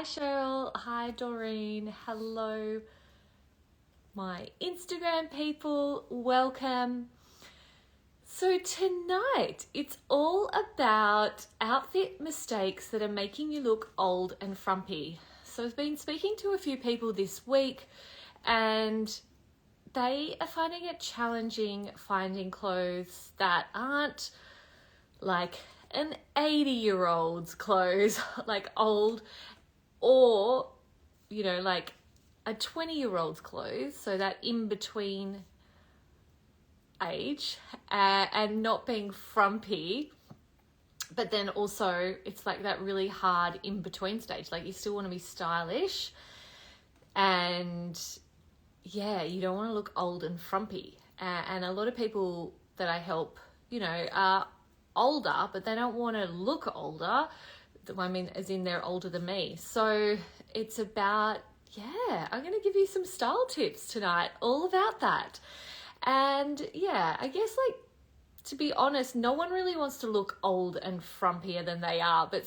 Hi Cheryl, hi Doreen, hello my Instagram people, welcome. So tonight it's all about outfit mistakes that are making you look old and frumpy. So I've been speaking to a few people this week and they are finding it challenging finding clothes that aren't like an 80-year-old's clothes, like old, or like a 20-year-old's clothes, so that in between age, and not being frumpy, but then also it's like that really hard in between stage, like you still want to be stylish and you don't want to look old and frumpy. And a lot of people that I help are older, but they don't want to look older. I mean, as in they're older than me. So it's about, I'm going to give you some style tips tonight, all about that. And I guess, like, to be honest, no one really wants to look old and frumpier than they are, but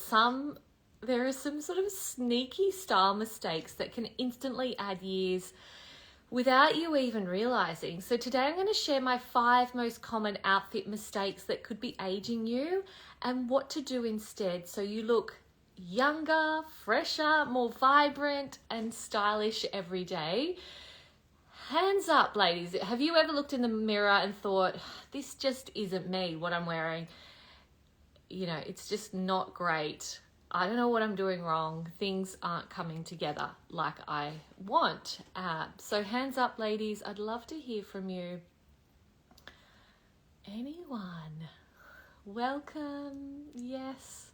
there are some sort of sneaky style mistakes that can instantly add years without you even realizing. So today I'm going to share my 5 most common outfit mistakes that could be aging you and what to do instead so you look younger, fresher, more vibrant and stylish every day. Hands up, ladies. Have you ever looked in the mirror and thought, this just isn't me, what I'm wearing? It's just not great. I don't know what I'm doing wrong. Things aren't coming together like I want. So hands up, ladies. I'd love to hear from you. Anyone? Welcome. Yes.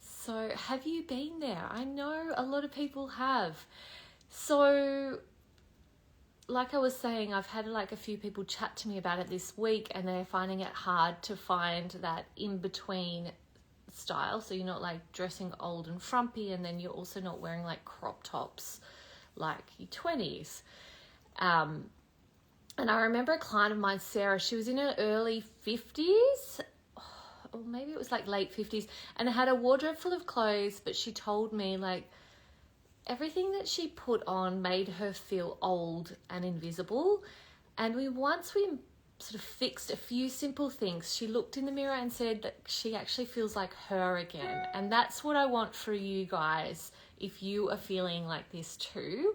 So have you been there? I know a lot of people have. So like I was saying, I've had like a few people chat to me about it this week and they're finding it hard to find that in-between style, so you're not like dressing old and frumpy and then you're also not wearing like crop tops like your 20s. And I remember a client of mine, Sarah, she was in her early 50s, or maybe it was like late 50s, and had a wardrobe full of clothes, but she told me like everything that she put on made her feel old and invisible. And once we sort of fixed a few simple things, she looked in the mirror and said that she actually feels like her again. And that's what I want for you guys if you are feeling like this too.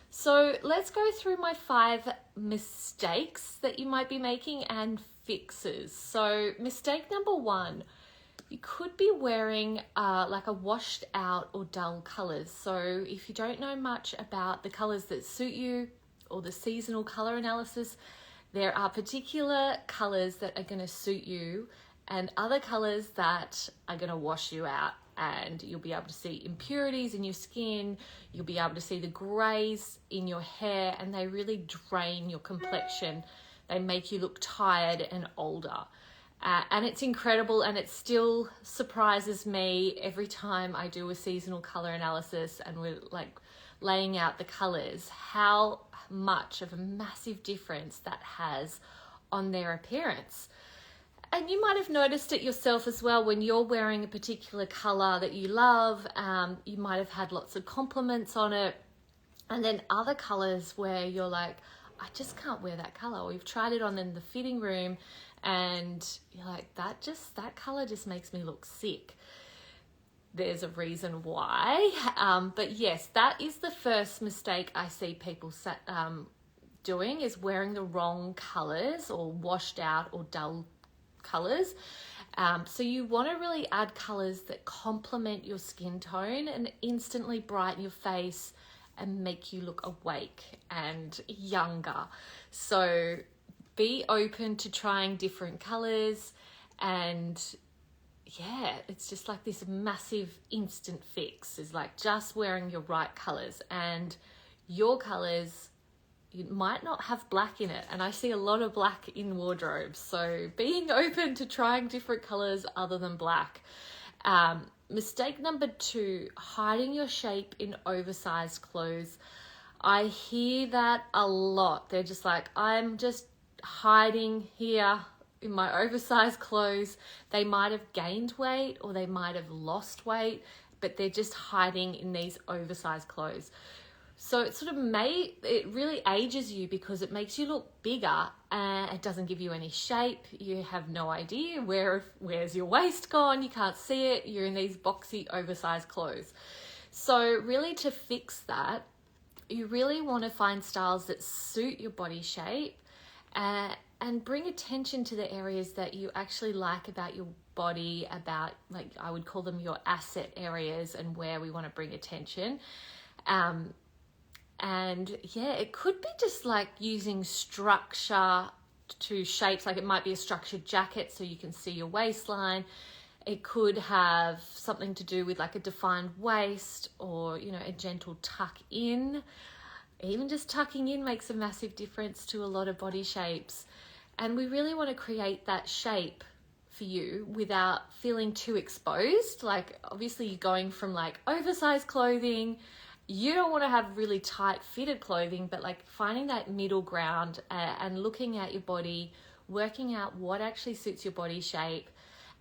So let's go through my 5 mistakes that you might be making and fixes. So mistake number 1, you could be wearing like a washed out or dull colors. So if you don't know much about the colors that suit you or the seasonal color analysis, there are particular colors that are going to suit you and other colors that are going to wash you out, and you'll be able to see impurities in your skin, you'll be able to see the grays in your hair, and they really drain your complexion. They make you look tired and older. And it's incredible, and it still surprises me every time I do a seasonal color analysis and we're like laying out the colors, how much of a massive difference that has on their appearance. And you might have noticed it yourself as well when you're wearing a particular color that you love. You might have had lots of compliments on it, and then other colors where you're like, I just can't wear that color, or you've tried it on in the fitting room and you're like, that color just makes me look sick. There's a reason why. But yes, that is the first mistake I see people doing, is wearing the wrong colors or washed out or dull colors. So you want to really add colors that complement your skin tone and instantly brighten your face and make you look awake and younger. So be open to trying different colors, and it's just like this massive instant fix, is like just wearing your right colors. And your colors, you might not have black in it, and I see a lot of black in wardrobes, so being open to trying different colors other than black. Mistake number 2, hiding your shape in oversized clothes. I hear that a lot. They're just like, I'm just hiding here in my oversized clothes. They might have gained weight or they might have lost weight, but they're just hiding in these oversized clothes. So it really ages you because it makes you look bigger and it doesn't give you any shape. You have no idea where's your waist gone. You can't see it. You're in these boxy, oversized clothes. So really, to fix that, you really want to find styles that suit your body shape and bring attention to the areas that you actually like about your body, about, like, I would call them your asset areas, and where we want to bring attention. And yeah, it could be just like using structure to shapes, like it might be a structured jacket so you can see your waistline. It could have something to do with like a defined waist, or, you know, a gentle tuck in. Even just tucking in makes a massive difference to a lot of body shapes. And we really want to create that shape for you without feeling too exposed. Like, obviously you're going from like oversized clothing. You don't want to have really tight fitted clothing, but like finding that middle ground and looking at your body, working out what actually suits your body shape,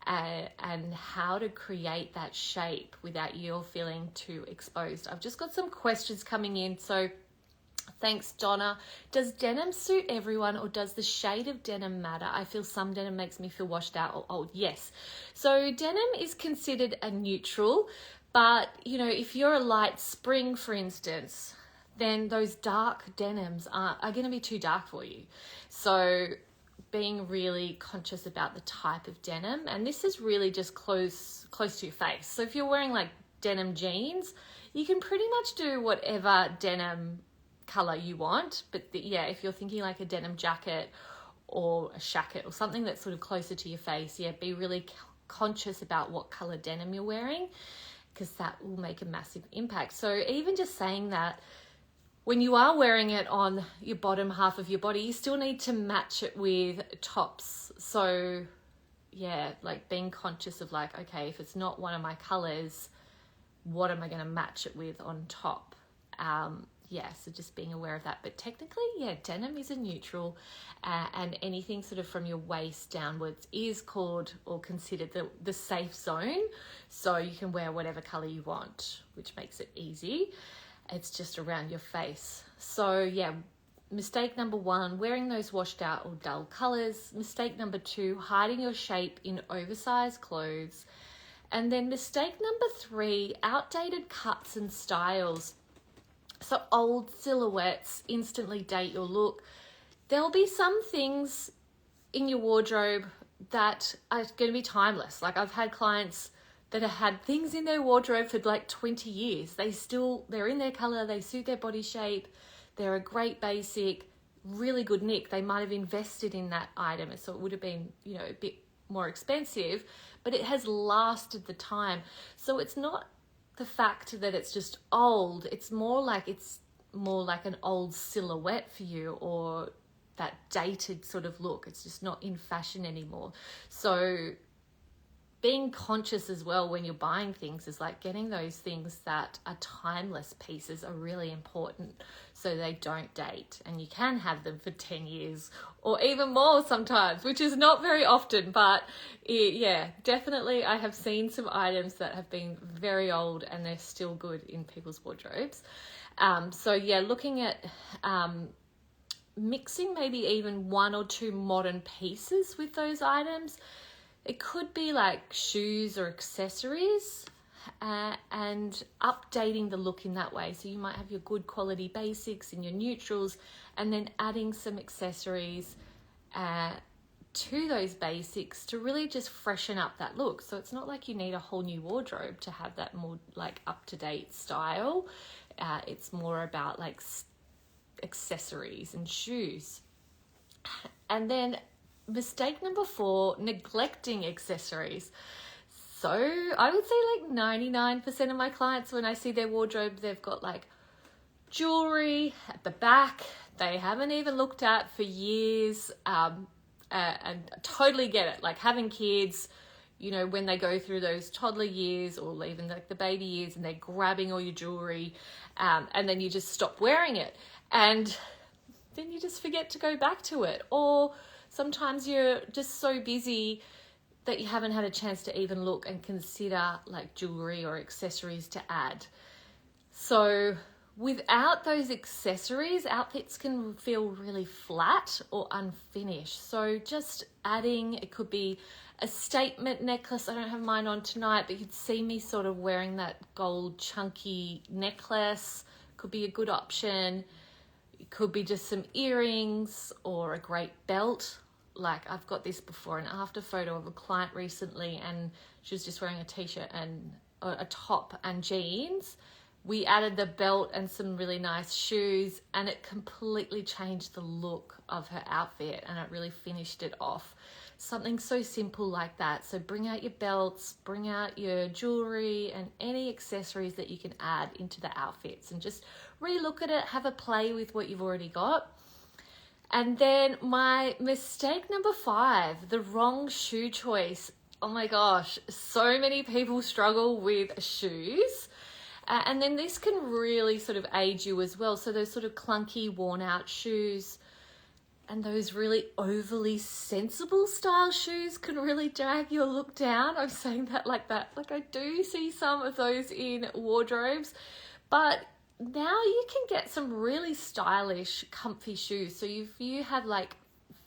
and how to create that shape without you feeling too exposed. I've just got some questions coming in. So thanks, Donna. Does denim suit everyone, or does the shade of denim matter? I feel some denim makes me feel washed out or old. Yes. So denim is considered a neutral. But, you know, if you're a light spring, for instance, then those dark denims are going to be too dark for you. So being really conscious about the type of denim, and this is really just close to your face. So if you're wearing like denim jeans, you can pretty much do whatever denim color you want. But if you're thinking like a denim jacket or a shacket or something that's sort of closer to your face, be really conscious about what color denim you're wearing, because that will make a massive impact. So even just saying that, when you are wearing it on your bottom half of your body, you still need to match it with tops. So like being conscious of like, okay, if it's not one of my colors, what am I going to match it with on top? So just being aware of that. But technically, denim is a neutral, and anything sort of from your waist downwards is called or considered the safe zone. So you can wear whatever color you want, which makes it easy. It's just around your face. So mistake number 1, wearing those washed out or dull colors. Mistake number 2, hiding your shape in oversized clothes. And then mistake number 3, outdated cuts and styles. So old silhouettes instantly date your look. There'll be some things in your wardrobe that are going to be timeless. Like, I've had clients that have had things in their wardrobe for like 20 years. They're in their color, they suit their body shape, they're a great basic, really good nick. They might have invested in that item, so it would have been, a bit more expensive, but it has lasted the time. So it's not the fact that it's just old, it's more like an old silhouette for you, or that dated sort of look. It's just not in fashion anymore. So being conscious as well when you're buying things is like getting those things that are timeless pieces are really important, so they don't date, and you can have them for 10 years or even more sometimes, which is not very often. But definitely I have seen some items that have been very old and they're still good in people's wardrobes. Looking at mixing maybe even 1 or 2 modern pieces with those items. It could be like shoes or accessories, and updating the look in that way. So you might have your good quality basics and your neutrals, and then adding some accessories to those basics to really just freshen up that look. So it's not like you need a whole new wardrobe to have that more like up-to-date style. It's more about like accessories and shoes. And then mistake number 4, neglecting accessories. So I would say like 99% of my clients, when I see their wardrobe, they've got like jewelry at the back they haven't even looked at for years, and I totally get it. Like having kids, when they go through those toddler years or even like the baby years, and they're grabbing all your jewelry, and then you just stop wearing it, and then you just forget to go back to it. Or sometimes you're just so busy that you haven't had a chance to even look and consider like jewelry or accessories to add. So without those accessories, outfits can feel really flat or unfinished. So just adding, it could be a statement necklace. I don't have mine on tonight, but you'd see me sort of wearing that gold chunky necklace. Could be a good option. It could be just some earrings or a great belt. Like I've got this before and after photo of a client recently, and she was just wearing a t-shirt and a top and jeans. We added the belt and some really nice shoes, and it completely changed the look of her outfit, and it really finished it off. Something so simple like that. So bring out your belts, bring out your jewelry and any accessories that you can add into the outfits, and just re-look at it, have a play with what you've already got. And then my mistake number 5, the wrong shoe choice. Oh my gosh, so many people struggle with shoes. And then this can really sort of age you as well. So those sort of clunky, worn out shoes and those really overly sensible style shoes can really drag your look down. I'm saying that like that. Like I do see some of those in wardrobes, but now you can get some really stylish, comfy shoes. So if you have like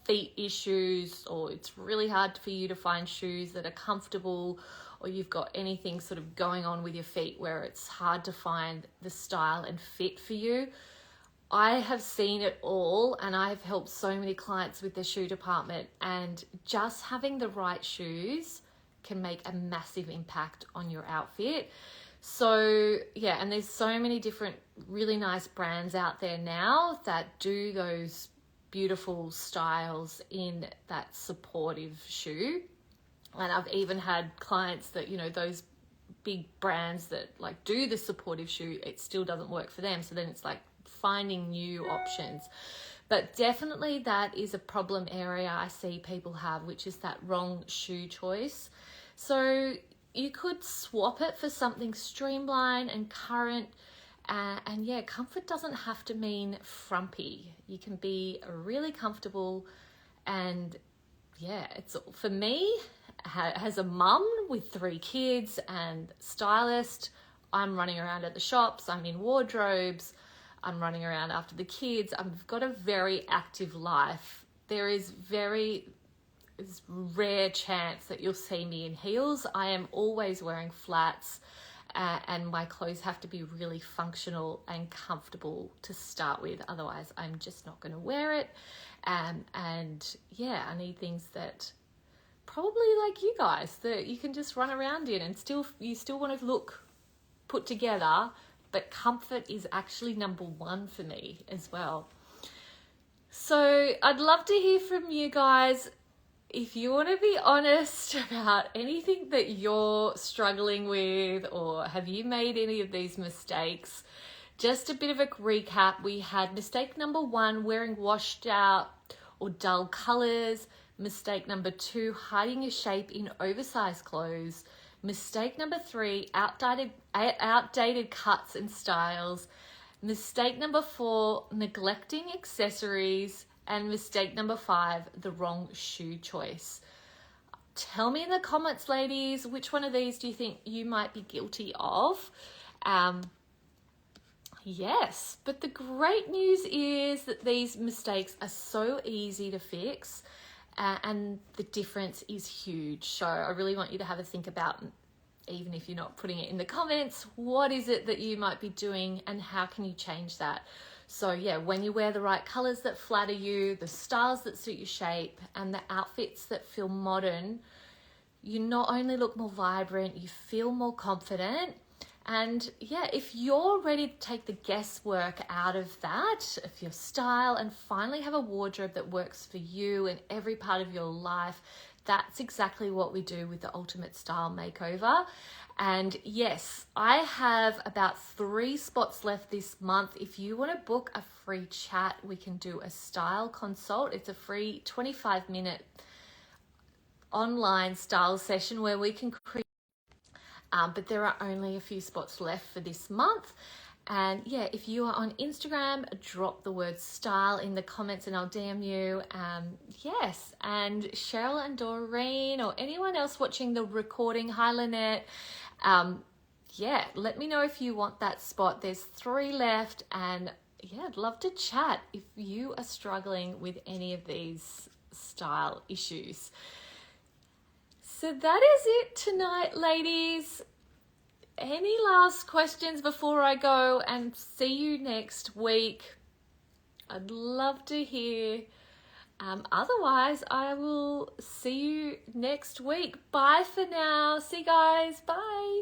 feet issues, or it's really hard for you to find shoes that are comfortable, or you've got anything sort of going on with your feet where it's hard to find the style and fit for you, I have seen it all, and I've helped so many clients with their shoe department, and just having the right shoes can make a massive impact on your outfit. So yeah, and there's so many different really nice brands out there now that do those beautiful styles in that supportive shoe. And I've even had clients that, you know, those big brands that like do the supportive shoe, it still doesn't work for them. So then it's like finding new options. But definitely that is a problem area I see people have, which is that wrong shoe choice. So you could swap it for something streamlined and current. And yeah, comfort doesn't have to mean frumpy. You can be really comfortable. And yeah, it's for me, as a mum with 3 kids and stylist, I'm running around at the shops, I'm in wardrobes, I'm running around after the kids. I've got a very active life. There is rare chance that you'll see me in heels. I am always wearing flats, and my clothes have to be really functional and comfortable to start with. Otherwise, I'm just not going to wear it. And yeah, I need things that probably like you guys, that you can just run around in and you still want to look put together, but comfort is actually number 1 for me as well. So I'd love to hear from you guys. If you want to be honest about anything that you're struggling with, or have you made any of these mistakes, just a bit of a recap. We had mistake number 1, wearing washed out or dull colors. Mistake number 2, hiding your shape in oversized clothes. Mistake number 3, outdated cuts and styles. Mistake number 4, neglecting accessories. And mistake number 5, the wrong shoe choice. Tell me in the comments, ladies, which one of these do you think you might be guilty of? Yes, but the great news is that these mistakes are so easy to fix, and the difference is huge. So I really want you to have a think about, even if you're not putting it in the comments, what is it that you might be doing and how can you change that? So yeah, when you wear the right colors that flatter you, the styles that suit your shape, and the outfits that feel modern, you not only look more vibrant, you feel more confident. And yeah, if you're ready to take the guesswork out of that, of your style, and finally have a wardrobe that works for you in every part of your life, that's exactly what we do with the Ultimate Style Makeover. And yes, I have about 3 spots left this month. If you want to book a free chat, we can do a style consult. It's a free 25-minute online style session where we can create, but there are only a few spots left for this month. And yeah, if you are on Instagram, drop the word style in the comments and I'll DM you. Yes, and Cheryl and Doreen or anyone else watching the recording, hi Lynette. Yeah, let me know if you want that spot. There's 3 left, and yeah, I'd love to chat if you are struggling with any of these style issues. So that is it tonight, ladies. Any last questions before I go and see you next week? I'd love to hear. Otherwise, I will see you next week. Bye for now. See you guys. Bye.